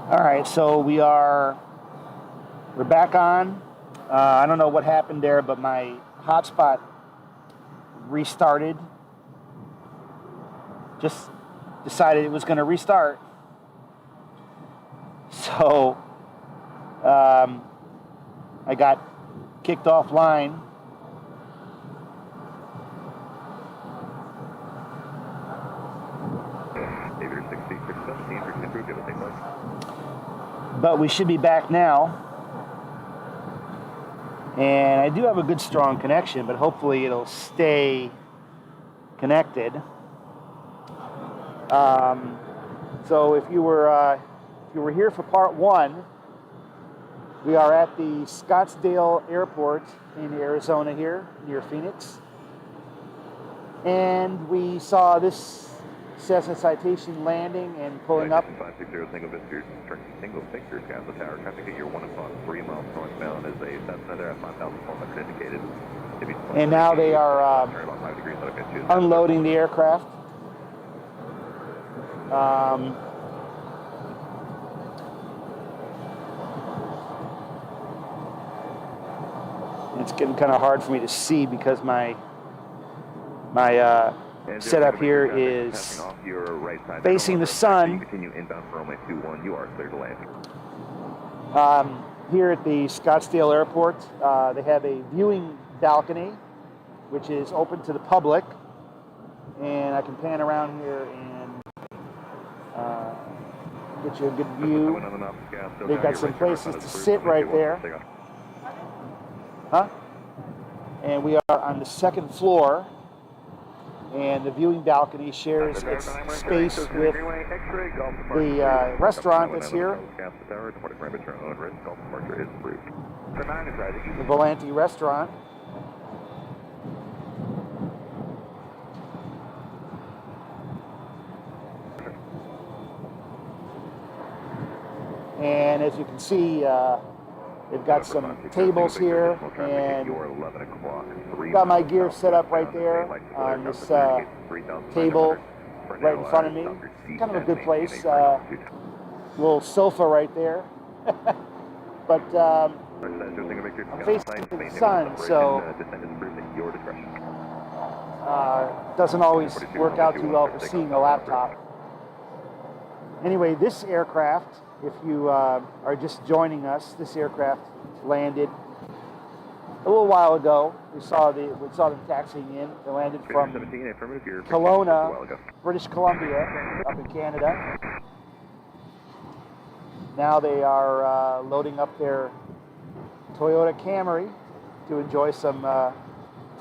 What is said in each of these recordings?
All right, so we're back on. I don't know what happened there, but my hotspot restarted. Just decided it was going to restart. So I got kicked offline. But we should be back now. And I do have a good strong connection, but hopefully it'll stay connected. So if you were here for part one, we are at the Scottsdale Airport in Arizona here, near Phoenix. And we saw this Cessna Citation landing and pulling up. 560 single picture, Cabo Tower. Traffic at your 1 o'clock, 3 miles northbound is a Cessna there at 5,400 indicated. And now they are unloading the aircraft. It's getting kind of hard for me to see because my setup here is facing the sun. Here at the Scottsdale Airport, they have a viewing balcony, which is open to the public, and I can pan around here and get you a good view. They've got some places to sit right there. Huh? And we are on the second floor. And the viewing balcony shares its space with the restaurant that's here, the Volante restaurant. And as you can see, they've got some tables here, and got my gear set up right there on this table right in front of me. Kind of a good place. Little sofa right there. But I'm facing the sun, so doesn't always work out too well for seeing a laptop. Anyway, this aircraft, if you are just joining us, this aircraft landed a little while ago. We saw them taxiing in. They landed from Kelowna, British Columbia, up in Canada. Now they are loading up their Toyota Camry to enjoy some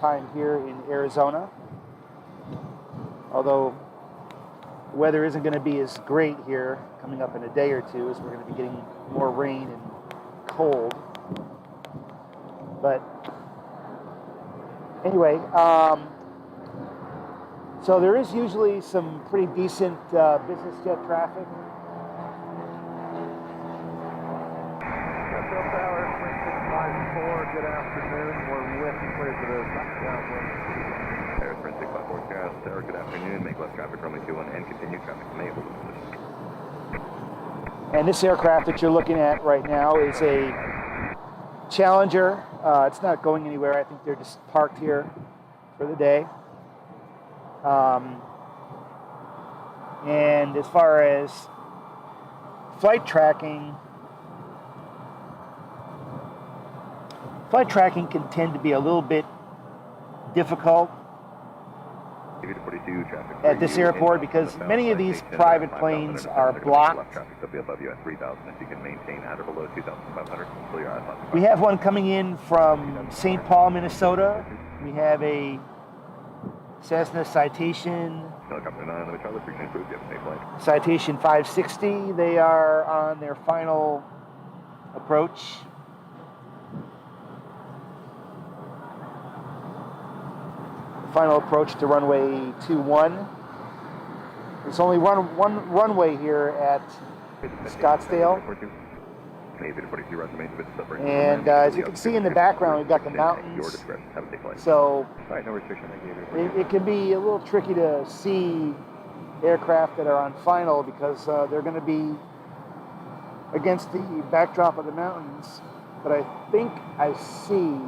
time here in Arizona. Although the weather isn't going to be as great here coming up in a day or two, as we're going to be getting more rain and cold. But anyway, so there is usually some pretty decent business jet traffic. Good afternoon. We're with and clear to the downwind. Air Sprint 654 Scottsdale. Good afternoon. Make left traffic runway 21 and continue traffic to Maple. And this aircraft that you're looking at right now is a Challenger. It's not going anywhere. I think they're just parked here for the day. And as far as flight tracking can tend to be a little bit difficult at this airport because many of these private planes are blocked. We have one coming in from St. Paul, Minnesota. We have a Cessna Citation 560. They are on their final approach. Final approach to runway 21. There's only one runway here at Scottsdale. And as you can see in the background, we've got the mountains. So it can be a little tricky to see aircraft that are on final because they're going to be against the backdrop of the mountains. But I think I see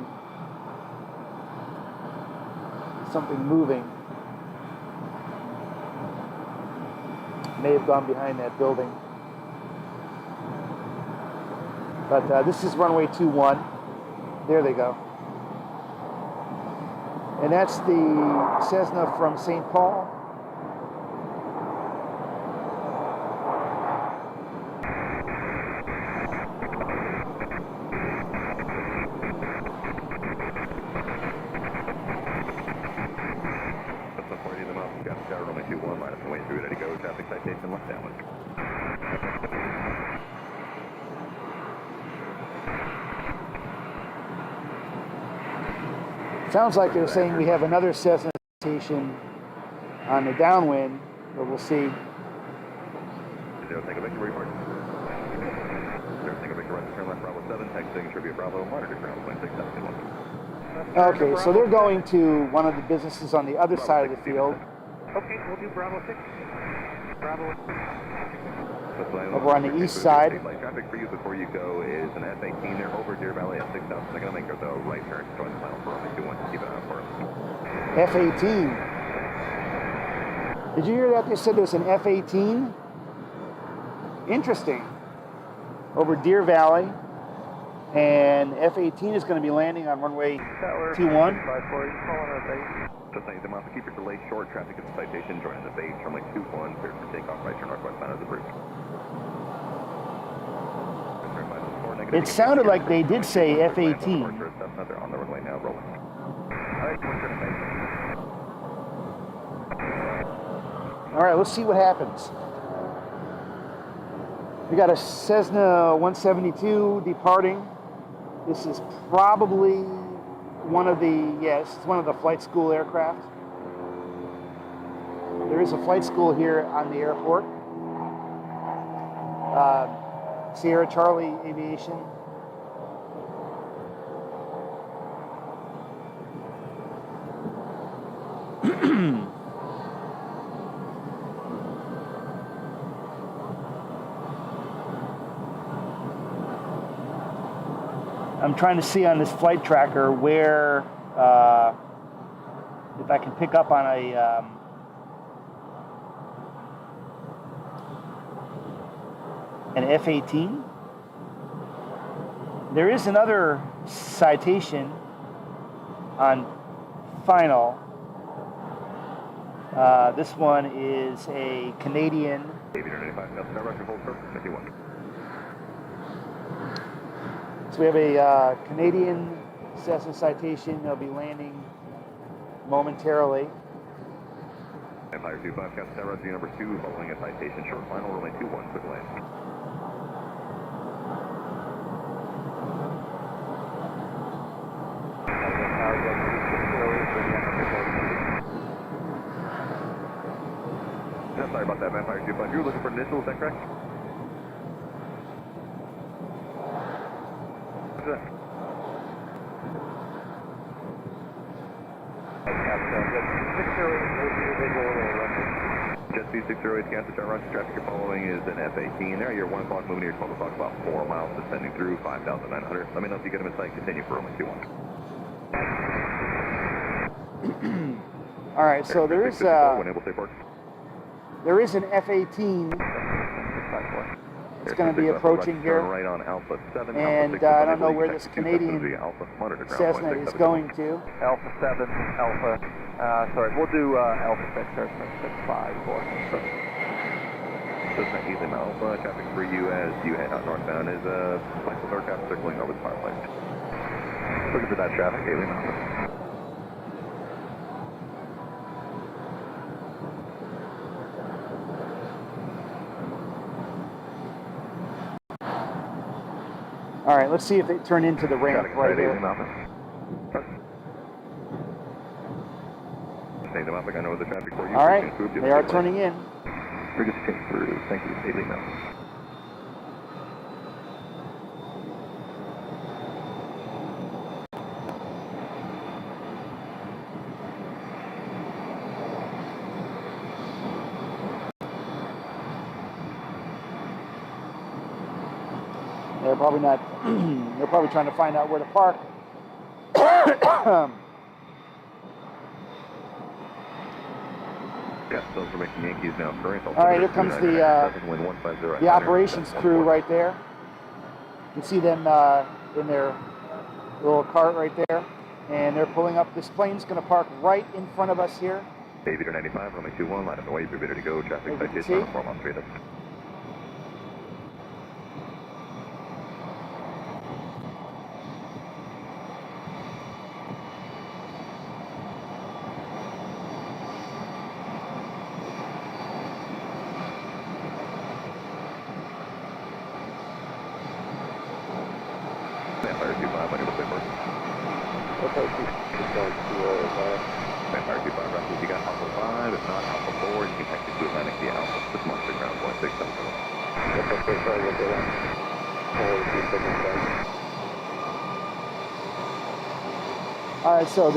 something moving. May have gone behind that building. But this is runway 21. There they go. And that's the Cessna from St. Paul. Sounds like they're saying we have another Cessna citation on the downwind, but we'll see. Okay, so they're going to one of the businesses on the other side of the field. Okay, we'll do Bravo 6. Bravo 6. Over on the east side. Traffic for you before you go is an F-18. They're over Deer Valley at 6,000. They're going to make the right turn to join the final for only 21. Keep it on for us. F-18. Did you hear that? They said there was an F-18. Interesting. Over Deer Valley. And F-18 is going to be landing on runway 21. Just saying, keep your delay short. Traffic at the Citation. Joining the base. Runway 21. Clear for takeoff. Right turn northwest bound as approved. It sounded like they did say F-18. All right, let's see what happens. We got a Cessna 172 departing. This is probably one of the, yes, it's one of the flight school aircraft. There is a flight school here on the airport. Sierra Charlie Aviation. I'm trying to see on this flight tracker where, if I can pick up on an F-18. There is another citation on final. This one is a Canadian. So we have a Canadian Cessna citation. They'll be landing momentarily. Empire 25, Captain Roger number 2, following a citation short final, runway 21, quick land. Sorry about that, Empire 25. You're looking for initials, is that correct? What's that? Jet C608, Captain John Roger, traffic you're following is an F-18. There, you're 1 o'clock moving to your 12 o'clock, about 4 miles, descending through 5,900. Let me know if you get them in sight. Continue for runway 21. All right, so there is an F-18. It's going to be approaching here, right on Alpha 7, and I don't know where this Canadian Cessna is going to. Alpha 7, Alpha, sorry, we'll do Alpha 6, Cessna 654. Cessna Helium Alpha, traffic for you as you head out northbound is flight aircraft circling over the power plant. Looking for that traffic, Helium Alpha. All right, let's see if they turn into the ramp right here. All right, they are turning in. We're just getting through. Thank you, Daily Mail. they're probably not, they're probably trying to find out where to park. Those are making Yankees now. All right, here comes the operations crew right there. You can see them in their little cart right there, and they're pulling up. This plane's going to park right in front of us here. Aviator 95, runway 21, line up and wait, be ready to go. Traffic citation on 4 miles straight up. Fire 25, on your paper. Okay, Fire 25, roughly, you got Alpha 5, if not Alpha 4, you can text it to Atlantic the Alpha, this monster ground 0.6. All right, so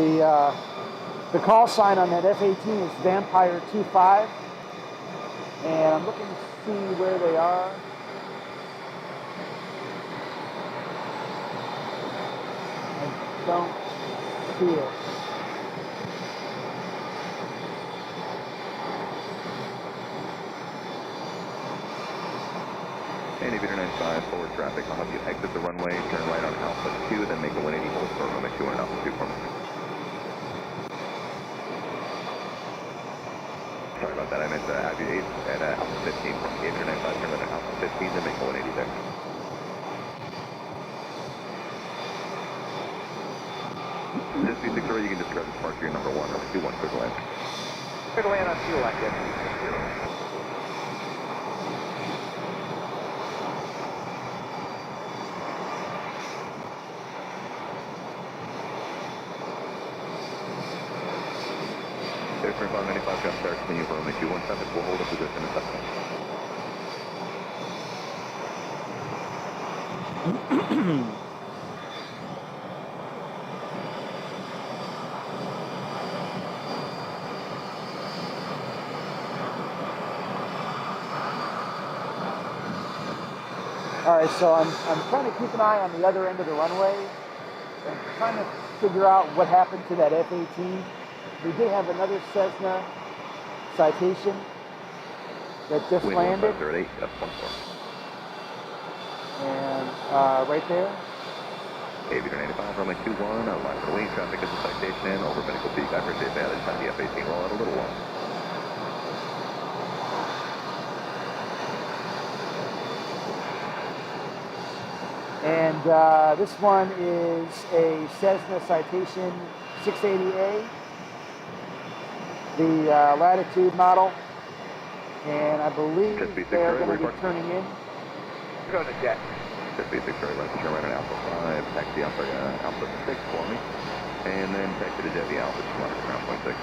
the call sign on that F-18 is Vampire 25, and I'm looking to see where they are. I don't see it. And Aviator 95, forward traffic. I'll have you exit the runway, turn right on Alpha 2, then make a 180 hold for runway 2 and Alpha 2 for me. Sorry about that, I meant to have you at Alpha 15 from Aviator 95, turn right on Alpha 15, then make a 180 there. Just be secure, you can just grab the departure number 1, runway 21, clear to land. Clear to land on fuel line, yes. There's 2595, got start, continue for runway 21 traffic, we'll hold a position in second. All right, so I'm trying to keep an eye on the other end of the runway and trying to figure out what happened to that F-18. We did have another Cessna Citation that just landed. And right there. Aviator 95, runway 21, line for the wing, traffic is a Citation, over medical peak, I appreciate that, it's time the F-18 roll out a little long. And this one is a Cessna Citation 680A, the Latitude model, and I believe they're going to be turning in. Go to jet. Just be secure, right, turn right on Alpha 5, taxi Alpha 6 for me, and then taxi to Jet the Alpha, just monitor ground 0.6.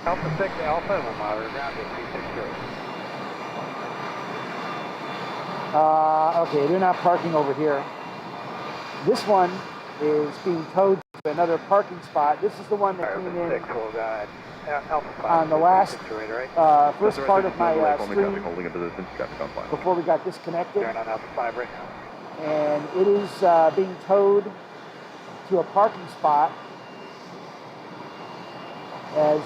Alpha 6 Alpha, and we'll monitor ground at 360. Okay, they're not parking over here. This one is being towed to another parking spot. This is the one that came in on the last first part of my stream before we got disconnected. And it is being towed to a parking spot as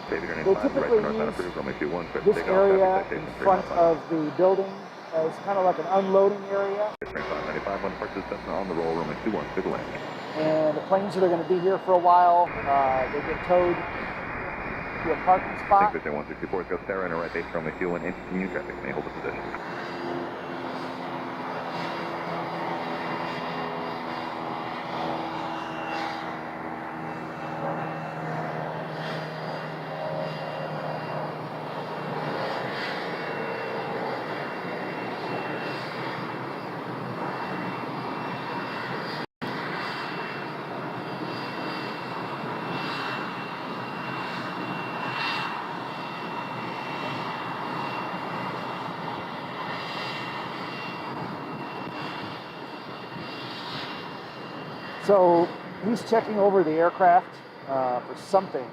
they typically use this area in front of the building as kind of like an unloading area. On the roll, runway 21, good land. And the planes that are going to be here for a while, they get towed to a parking spot. Take 164, go Sarah, and right base runway 21, and continue traffic, may hold the position. So he's checking over the aircraft for something.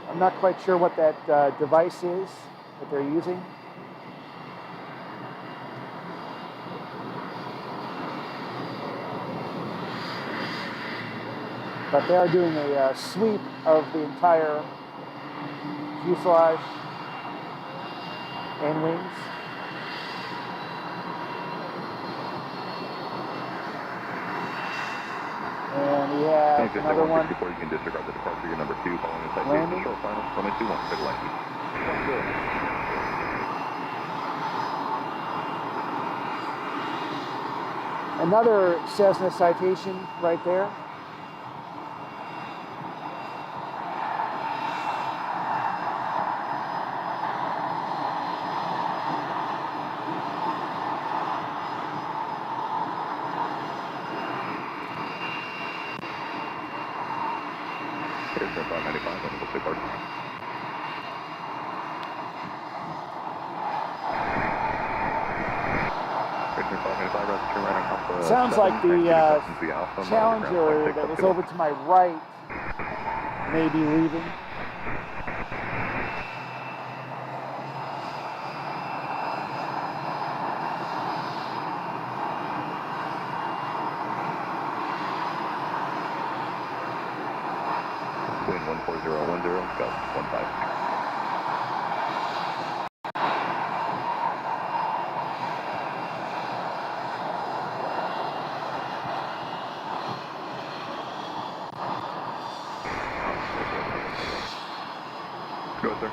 I'm not quite sure what that device is that they're using. But they are doing a sweep of the entire fuselage and wings. And we have another one. Before you can disregard the departure, your number 2 following the citation. Landing. Short final, runway 21, big lucky. Another Cessna Citation right there. Here's the 595 on the big departure. Sounds like the Challenger that was over to my right may be leaving. Wind 14010, gust 15. Go ahead, sir.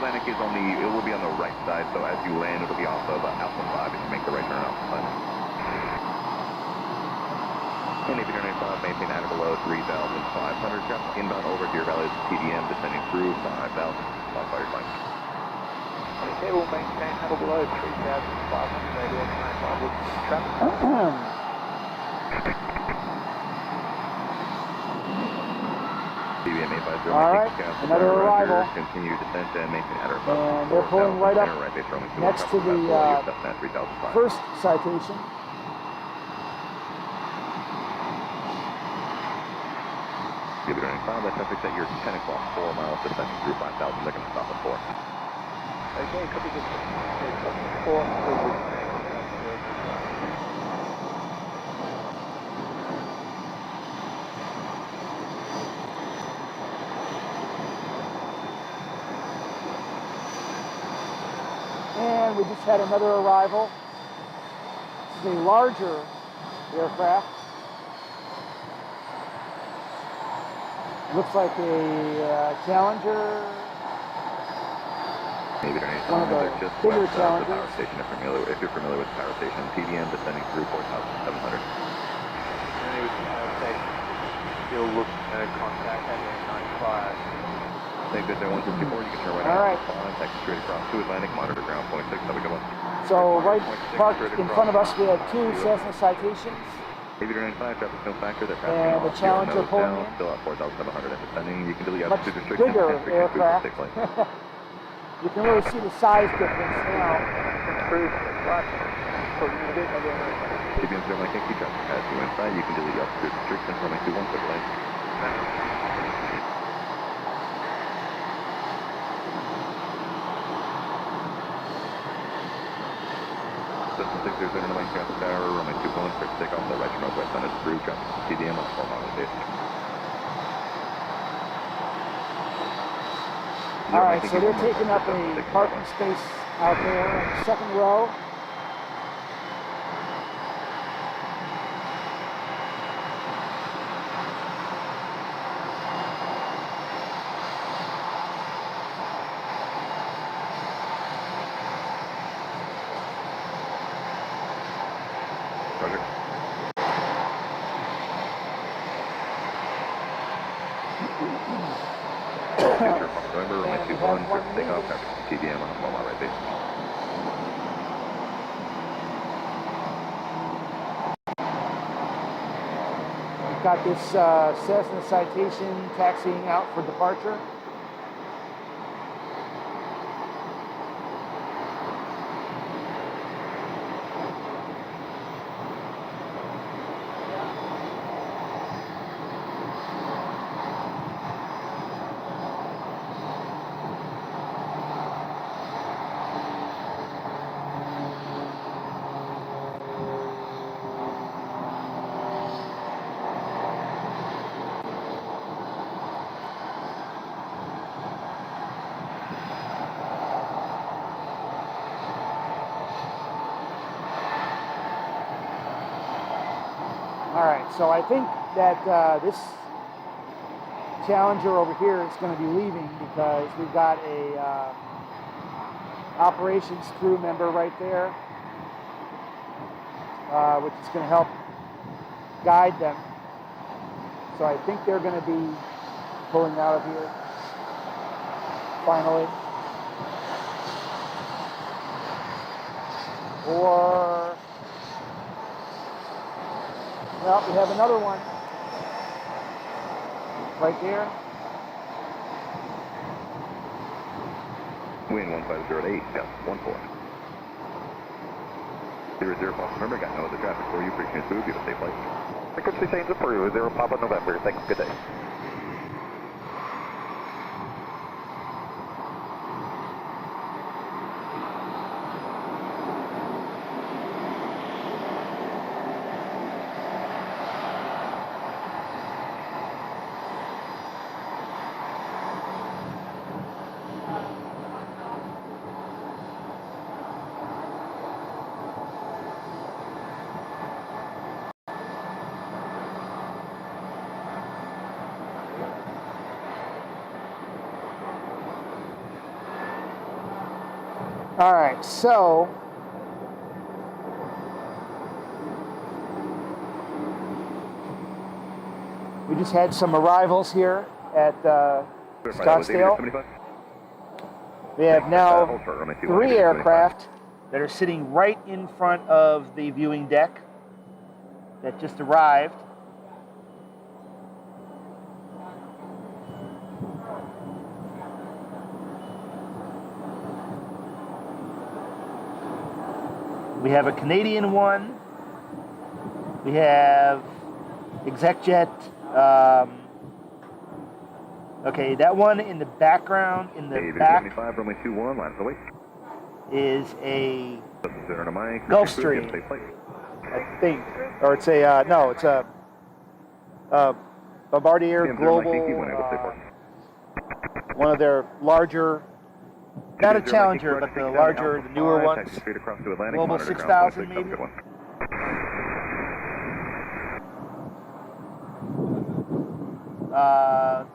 Atlantic is on the, it will be on the right side, so as you land, it'll be off of Alpha 5 if you make the right turn Alpha 5. And if you're 95, maintain at or below 3,500. Traffic inbound over to your valley TDM, descending through 5,000. Off by your flight. Okay, we'll maintain at or below 3,500, radio 95 with traffic. All right, another arrival. Continue descent and maintain at or And above. they're pulling right up next to the first Citation. Give it a 95, that traffic's at your 10 o'clock, 4 miles descending through 5,000. They're going to stop at 4. Okay, copy this. Okay, 4. And we just had another arrival. This is a larger aircraft. Looks like a Challenger. Maybe One of the bigger Challengers. Power station, if you're familiar with the power station, TDM descending through 4,700. Familiar with the power station. Still looking at contact at 95. Take good there, 164, you can turn right All right. Contact straight across to Atlantic, monitor ground point 6, have a good one. So right parked in front of us, we have two Cessna Citations. Aviator 95, traffic no factor, they're And the Challenger pulling in. Still at 4,700 and descending. You can delete Much altitude restriction. bigger aircraft. You can really see the size difference now. Improved, right. TBM 0 Mike, keep traffic as you inside. You can delete altitude restriction from 21 quick lane. Cessna 609 to Mike traffic tower, runway 21, quick takeoff, the right to northwest on its through traffic TDM on 4 miles a day. All right, so they're taking up a parking space out there in the second row. November, runway 21, quick takeoff, traffic TDM on 4 mile right base. We've got this Cessna Citation taxiing out for departure. All right, so I think that this Challenger over here is going to be leaving because we've got a operations crew member right there, which is going to help guide them. So I think they're going to be pulling out of here finally. Or, well, we have another one right there. Wind 1508, yes, 14. 00 Papa November, got no other traffic for you. Appreciate food, you have a safe flight. Frequency change approved, 0 Papa November. Thanks, good day. All right, so we just had some arrivals here at Scottsdale. We have now 3 aircraft that are sitting right in front of the viewing deck that just arrived. We have a Canadian one. We have ExecJet. Okay, that one in the background, in the back, 75, runway 21, line of the way. is a Gulfstream, I think, or it's a no, it's a Bombardier Global, one of their larger, not a Challenger, but the larger, the newer ones, Global 6000 maybe.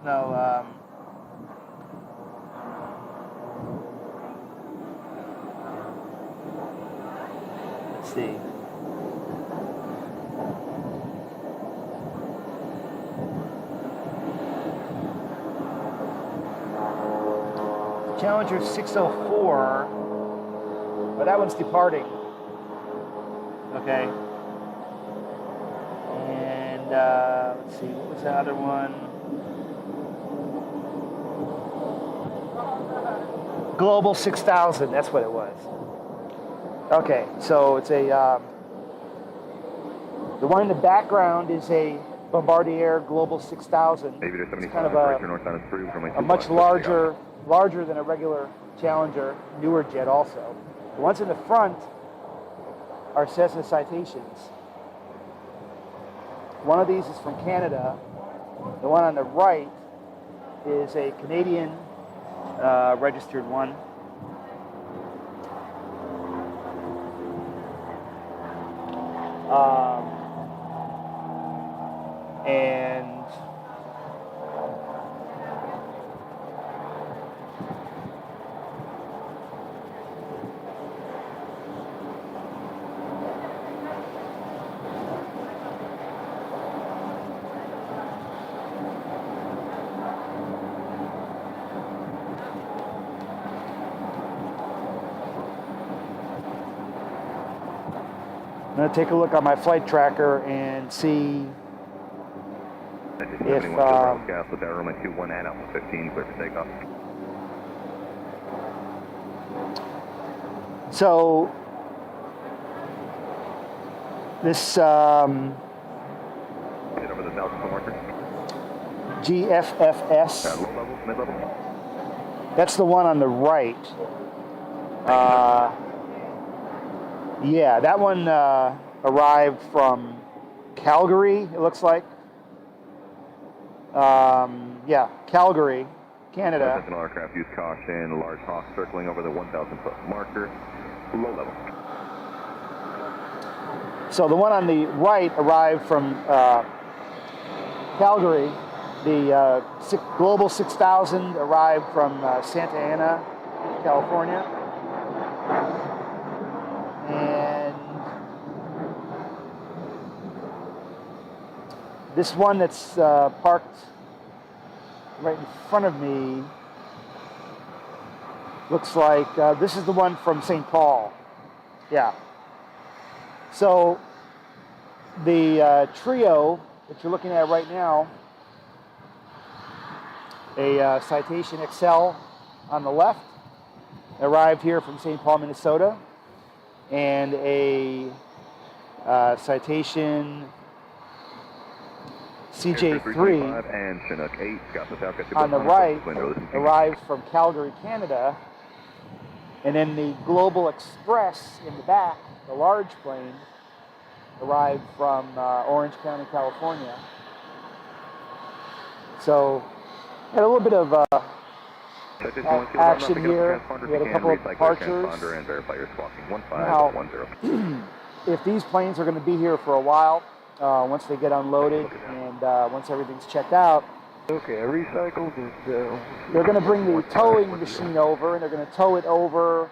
No. Let's see. Challenger 604, but that one's departing. Okay. And let's see, what was the other one? Global 6000, that's what it was. Okay, so it's a, the one in the background is a Bombardier Global 6000. It's kind of a much larger than a regular Challenger, newer jet also. The ones in the front are Cessna Citations. One of these is from Canada. The one on the right is a Canadian registered one. And I'm going to take a look on my flight tracker and see if so this GFFS, that's the one on the right. Yeah, that one arrived from Calgary, it looks like. Yeah, Calgary, Canada. Sentinel aircraft, use caution, large hawk circling over the 1,000 foot marker, low level. So the one on the right arrived from Calgary. The Global 6000 arrived from Santa Ana, California. And this one that's parked right in front of me looks like this is the one from St. Paul. Yeah. So the trio that you're looking at right now, a Citation XL on the left, arrived here from St. Paul, Minnesota, and a Citation CJ3 and Chinook 8 on the right arrives from Calgary, Canada, and then the Global Express in the back, the large plane, arrived from Orange County, California. So had a little bit of action here. We had a couple of departures. Now, if these planes are going to be here for a while, once they get unloaded and once everything's checked out, Okay, I recycled and they're going to bring the towing machine over, and they're going to tow it over,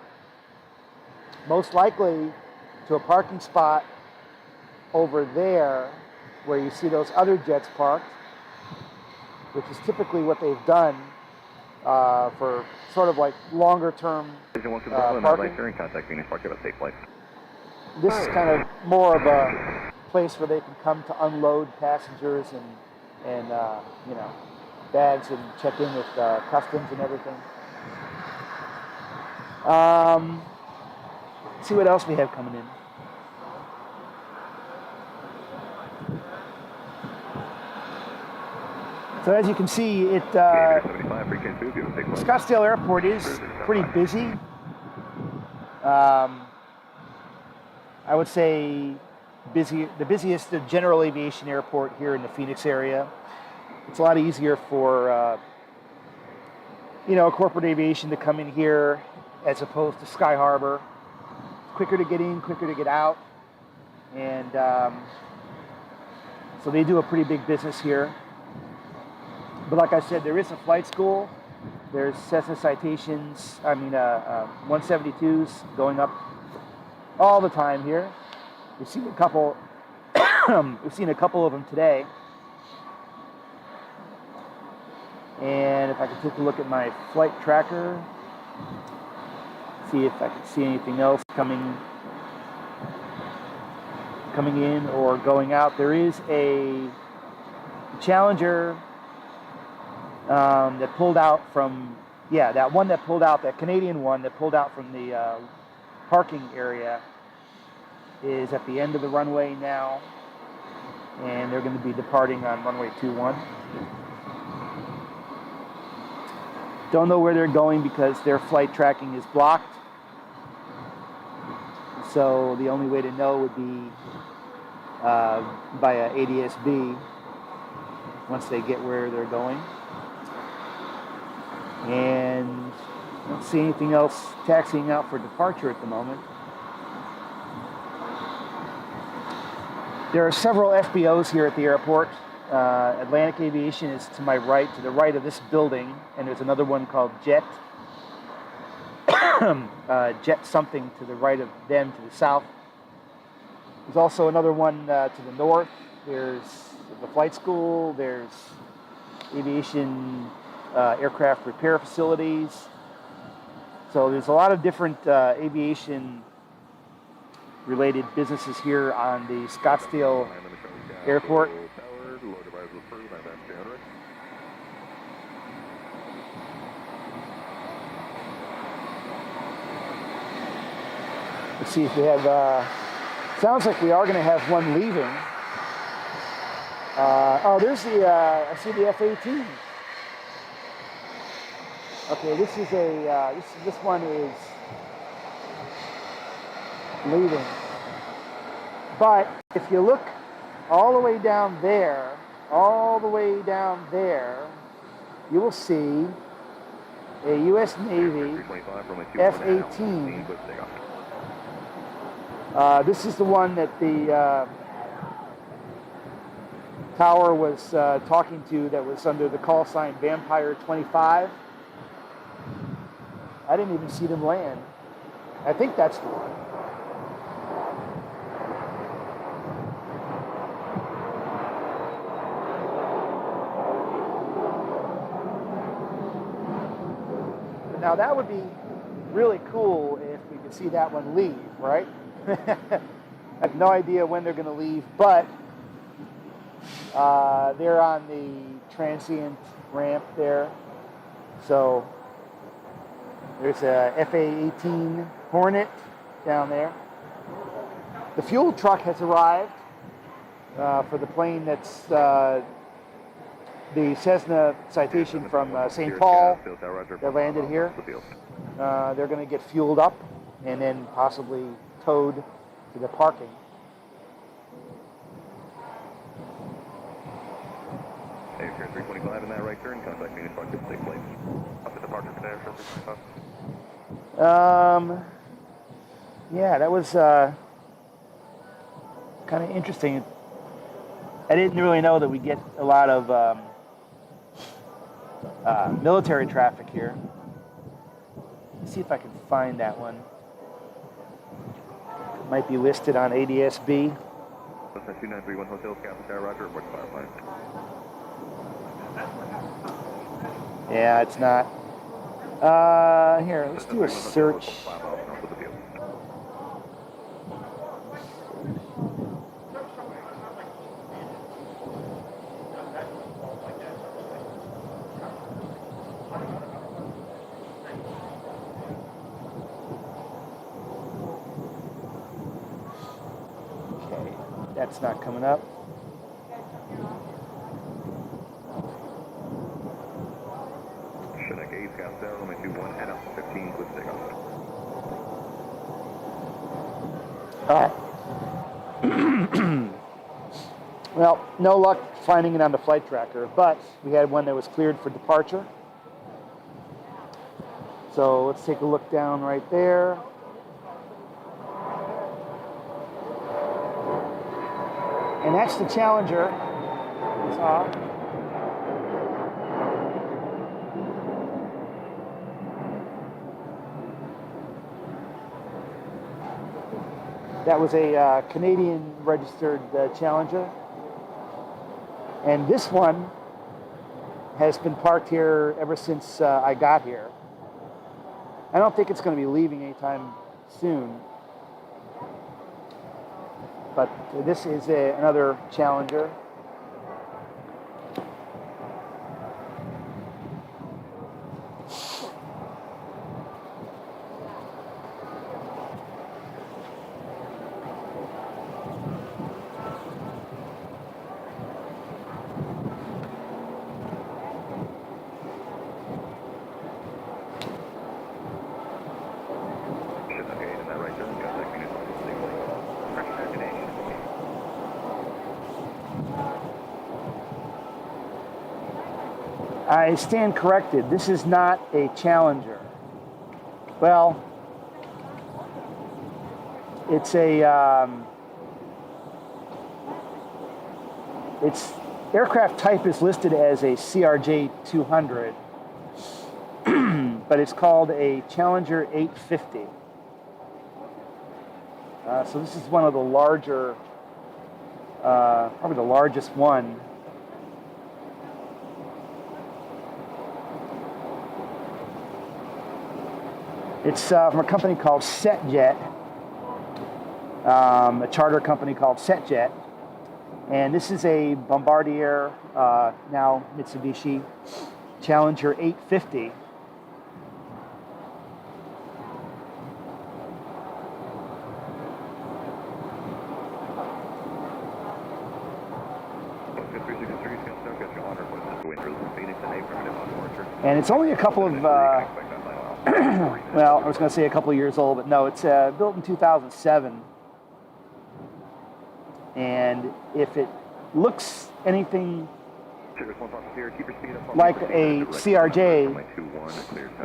most likely, to a parking spot over there where you see those other jets parked, which is typically what they've done for sort of like longer term parking. This is kind of more of a place where they can come to unload passengers and you know, bags and check in with customs and everything. See what else we have coming in. So as you can see, Scottsdale Airport is pretty busy. I would say the busiest general aviation airport here in the Phoenix area. It's a lot easier for you know, corporate aviation to come in here as opposed to Sky Harbor. Quicker to get in, quicker to get out, and so they do a pretty big business here. But like I said, there is a flight school. There's Cessna Citations, 172s going up all the time here. We've seen a couple. We've seen a couple of them today. And if I can take a look at my flight tracker, see if I can see anything else coming in or going out. There is a Challenger that pulled out from, that one that pulled out, that Canadian one that pulled out from the parking area is at the end of the runway now, and they're going to be departing on runway 21. Don't know where they're going because their flight tracking is blocked. So the only way to know would be via ADS-B once they get where they're going. And I don't see anything else taxiing out for departure at the moment. There are several FBOs here at the airport. Atlantic Aviation is to my right, to the right of this building, and there's another one called Jet. Jet something to the right of them, to the south. There's also another one to the north. There's the flight school. There's aviation aircraft repair facilities. So there's a lot of different aviation related businesses here on the Scottsdale Airport. Let's see if we have, sounds like we are going to have one leaving. Oh, there's the, I see the F-18. Okay, this is a, this one is leaving. But if you look all the way down there, you will see a U.S. Navy F-18 This is the one that the tower was talking to that was under the call sign Vampire 25. I didn't even see them land. I think that's the one. Now that would be really cool if we could see that one leave, right? I have no idea when they're going to leave, but they're on the transient ramp there. So there's a FA-18 Hornet down there. The fuel truck has arrived for the plane that's the Cessna Citation from St. Paul that landed here. They're going to get fueled up and then possibly towed to the parking. Hey, if you're 325 in that right turn, contact me if I could take place. Up at the departure for there, 325. Yeah, that was kind of interesting. I didn't really know that we get a lot of military traffic here. Let's see if I can find that one. It might be listed on ADSB. 2931 Hotel, Cabo San Roger, report to firefighter. Yeah, it's not. Here, let's do a search. Okay, that's not coming up. Scottsdale, runway 21, head up 15, clear for takeoff. All right. Well, no luck finding it on the flight tracker, but we had one that was cleared for departure. So let's take a look down right there. And that's the Challenger. That was a Canadian registered Challenger. And this one has been parked here ever since I got here. I don't think it's going to be leaving anytime soon. But this is another Challenger. I stand corrected. This is not a Challenger. Well, it's a its aircraft type is listed as a CRJ 200, but it's called a Challenger 850. So this is one of the larger, probably the largest one. It's from a company called CitationJet, a charter company called CitationJet. And this is a Bombardier, now Mitsubishi, Challenger 850. And it's only a couple of, well, I was going to say a couple of years old, but no, it's built in 2007. And if it looks anything like a CRJ,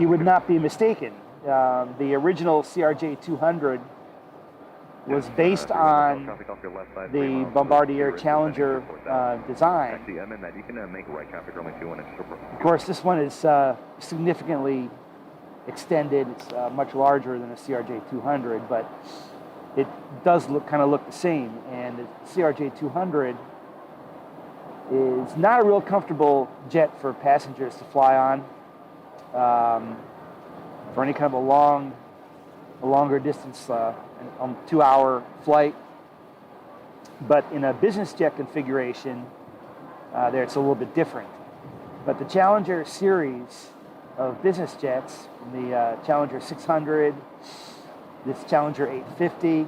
you would not be mistaken. The original CRJ 200 was based on the Bombardier Challenger design. Actually, I meant that you can make right traffic only 21 inches. Of course, this one is significantly extended. It's much larger than a CRJ200, but it does kind of look the same. And the CRJ200 is not a real comfortable jet for passengers to fly on. For any kind of a longer distance, 2-hour flight. But in a business jet configuration, there it's a little bit different. But the Challenger series of business jets, the Challenger 600, this Challenger 850,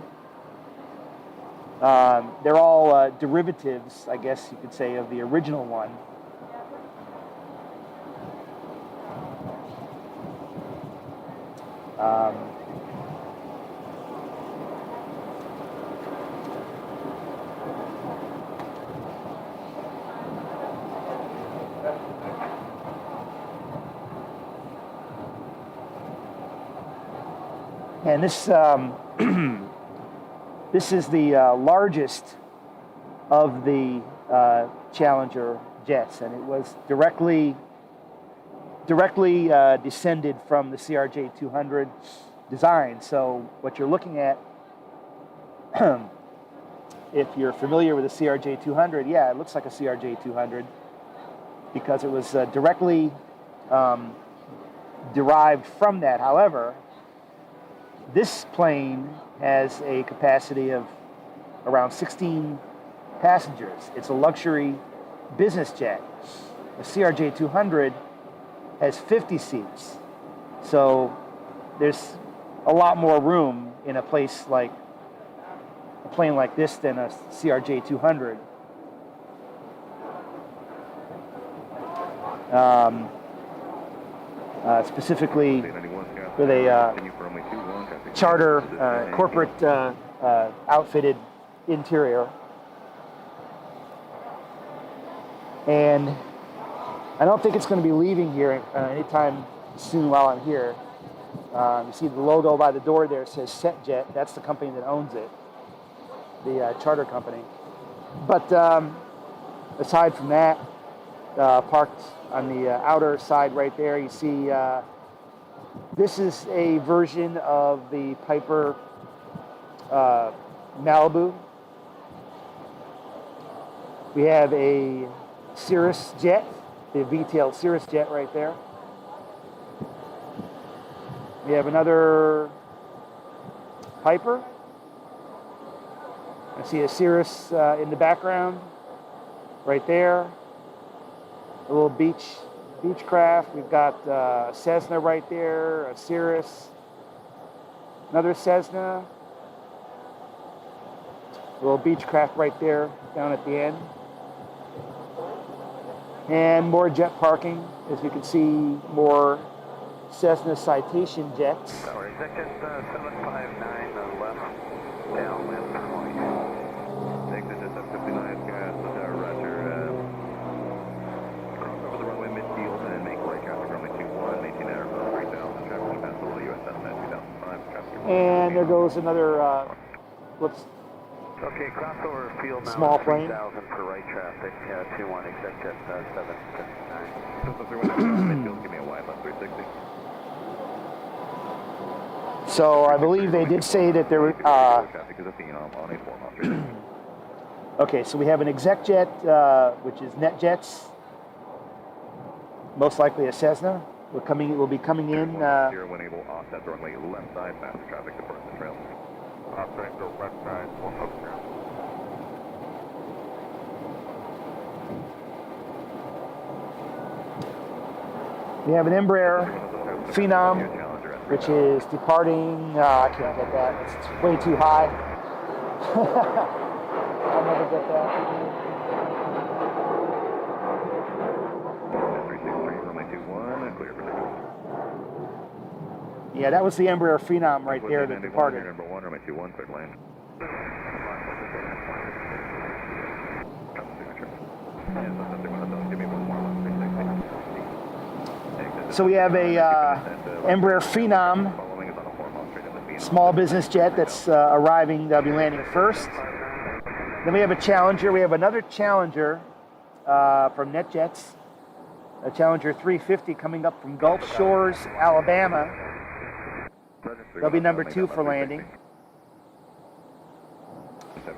they're all derivatives, I guess you could say, of the original one. And this this is the largest of the Challenger jets, and it was directly descended from the CRJ200 design. So what you're looking at, if you're familiar with the CRJ200, yeah, it looks like a CRJ200 because it was directly derived from that. However, this plane has a capacity of around 16 passengers. It's a luxury business jet. The CRJ200 has 50 seats. So there's a lot more room in a place like a plane like this than a CRJ200. Specifically with a charter, corporate outfitted interior. And I don't think it's going to be leaving here anytime soon while I'm here. You see the logo by the door there says CitationJet. That's the company that owns it, the charter company. But aside from that, parked on the outer side right there, you see this is a version of the Piper Malibu. We have a Cirrus jet, the V-tailed Cirrus jet right there. We have another Piper. I see a Cirrus in the background right there. A little Beechcraft. We've got a Cessna right there, a Cirrus, another Cessna, a little Beechcraft right there down at the end. And more jet parking. As you can see, more Cessna Citation jets. Tower, executive 759 left, downwind point. Exit 759, gas, roger. Cross over the runway midfield and make right traffic runway 21, maintain airfield 3000, traffic pass below US Cessna 2005, traffic. And there goes another, whoops. Okay, crossover field now. Small plane. 3000 for right traffic, 21, executive 759. Midfield, give me a wide left 360. So I believe they did say that there were. Okay, so we have an exec jet, which is NetJets, most likely a Cessna. We'll be coming in. Here, when able, offset the runway left side, faster traffic to the trail. Offset the left side, one up there. We have an Embraer Phenom, which is departing. I can't get that. It's way too high. I'll never get that. 363, runway 21, clear for takeoff. Yeah, that was the Embraer Phenom right there that departed. Number 1, runway 21, clear to land. So we have a Embraer Phenom small business jet that's arriving. They'll be landing first. Then we have a Challenger. We have another Challenger from NetJets, a Challenger 350 coming up from Gulf Shores, Alabama. They'll be number 2 for landing.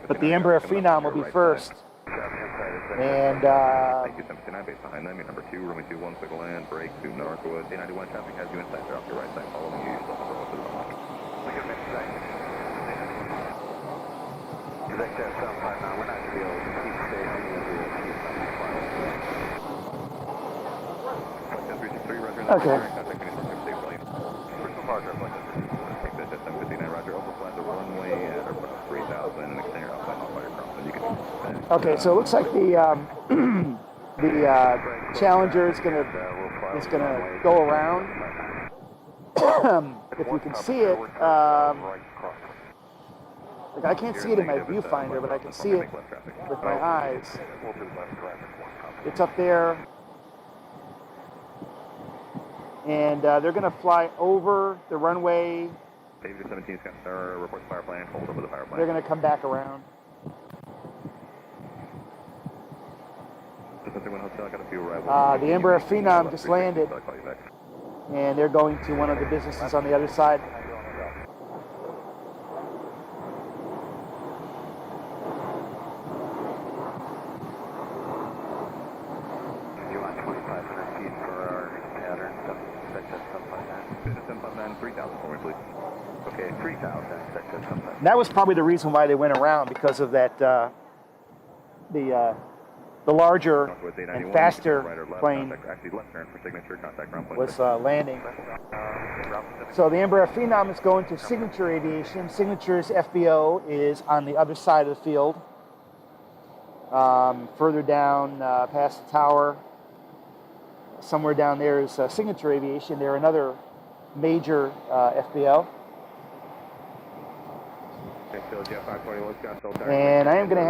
But the Embraer Phenom will be first. And thank you, 79 base behind them. Your number 2, runway 21, quick land, break to Northwood. 891 traffic has you inside, they're off your right side, follow me, you still have to the runway. Executive 759, we're not going to be able to keep staying. okay. Personal Roger, Executive 759, Roger, overfly the runway at 3000 and extend your outside hotfire crossing. You can Okay, so it looks like the Challenger is gonna go around. If you can see it, like I can't see it in my viewfinder, but I can see it with my eyes. It's up there, and they're gonna fly over the runway. David 17 Scottsdale, report fire plan, hold over the fire plan. They're gonna come back around. The Embraer Phenom just landed, and they're going to one of the businesses on the other side. You want 2,500 feet for our pattern, Section 759? 3,000 for me, please. Okay, 3,000, Section 759. That was probably the reason why they went around, because of that, the larger and faster plane was landing. So the Embraer Phenom is going to Signature Aviation. Signature's FBO is on the other side of the field. Further down past the tower, somewhere down there is Signature Aviation. They're another major FBO. And I am going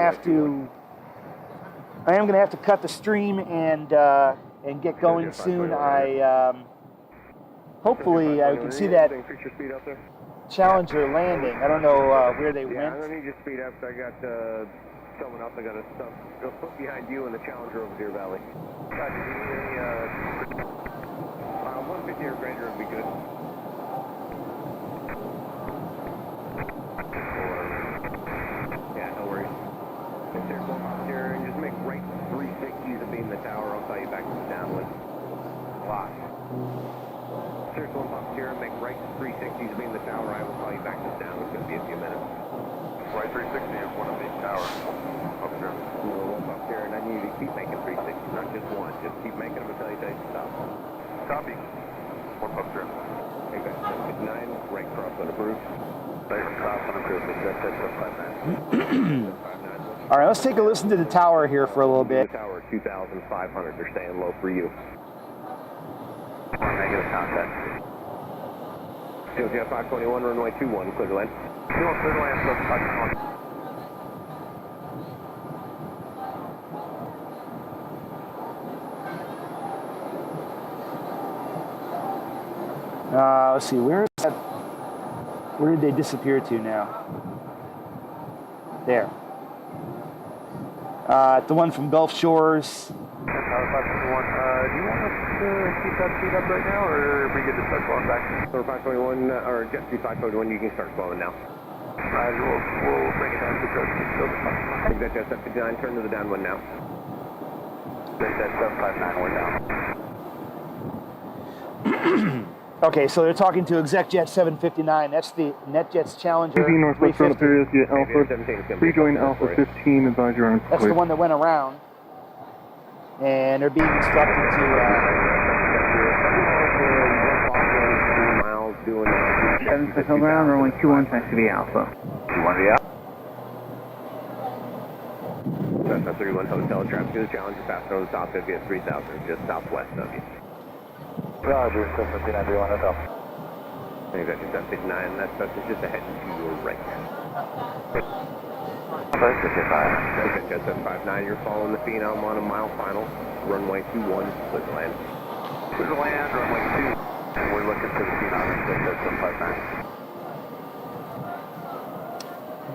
to have to cut the stream and get going soon. Hopefully I can see that Challenger landing. I don't know where they went. Yeah, let me just speed up. I got someone else I got to go put behind you and the Challenger over Deer Valley. 150 or greater would be good. Yeah, no worries. If there's one up here, and just make right 360s to beam the tower. I'll call you back to the downwind. Lock. If there's one up here, make right 360s to beam the tower. I will call you back to the downwind. It's going to be a few minutes. Right 360 is one of these towers. Up there. One up here, and I need you to keep making 360s, not just one. Just keep making them until you tell you to stop. Copy. One up there. Okay, 9, right cross unapproved. Right cross unapproved. That's 759. All right, let's take a listen to the tower here for a little bit. The tower 2,500. They're staying low for you. Negative contact. CLTF 521, runway 21, clear to land. 21, clear to land, so 521. Let's see, where is that? Where did they disappear to now? There. The one from Gulf Shores. Tower 521, do you want us to keep that speed up right now, or are we good to start flowing back? So 521, or Jet 521, you can start flowing now. We'll bring it down to the field. Exit Jet 759, turn to the downwind now. Exit 759, we're down. Okay, so they're talking to ExecJet 759. That's the NetJets Challenger. Northwest Run Philadelphia Alpha. Rejoin Alpha 15, advise your own. That's the one that went around. And they're being instructed to... miles doing... 76 around, runway 21, taxi to Alpha. 21 to the Cessna 31 Hotel, traffic to the Challenger, fast over the top 50 at 3,000, just southwest of you. Roger, 759, do you want us up? Executive 759, that's just ahead to your right. Executive 759, you're following the Phenom on a mile final, runway 21, clear to land. Clear to land, runway 2, and we're looking for the Phenom, Executive 759.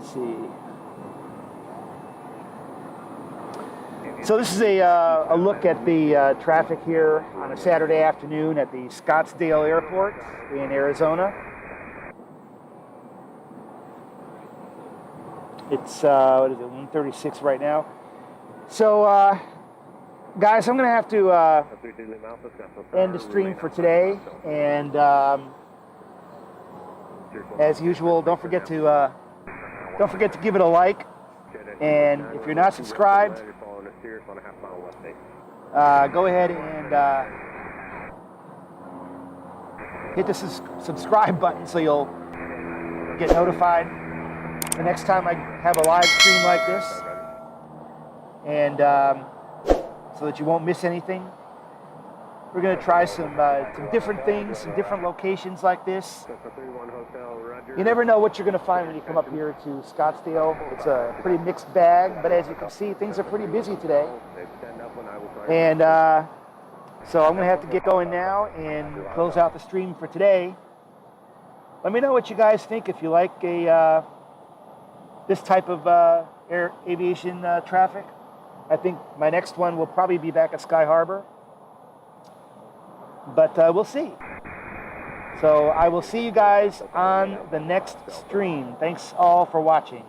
Let's see. So this is a look at the traffic here on a Saturday afternoon at the Scottsdale Airport in Arizona. It's, what is it, 1:36 right now. So, guys, I'm going to have to end the stream for today. And as usual, don't forget to give it a like. And if you're not subscribed, go ahead and hit the subscribe button so you'll get notified the next time I have a live stream like this, and so that you won't miss anything. We're going to try some different things, some different locations like this. You never know what you're going to find when you come up here to Scottsdale. It's a pretty mixed bag, but as you can see, things are pretty busy today. And so I'm going to have to get going now and close out the stream for today. Let me know what you guys think if you like this type of aviation traffic. I think my next one will probably be back at Sky Harbor. But we'll see. So I will see you guys on the next stream. Thanks all for watching.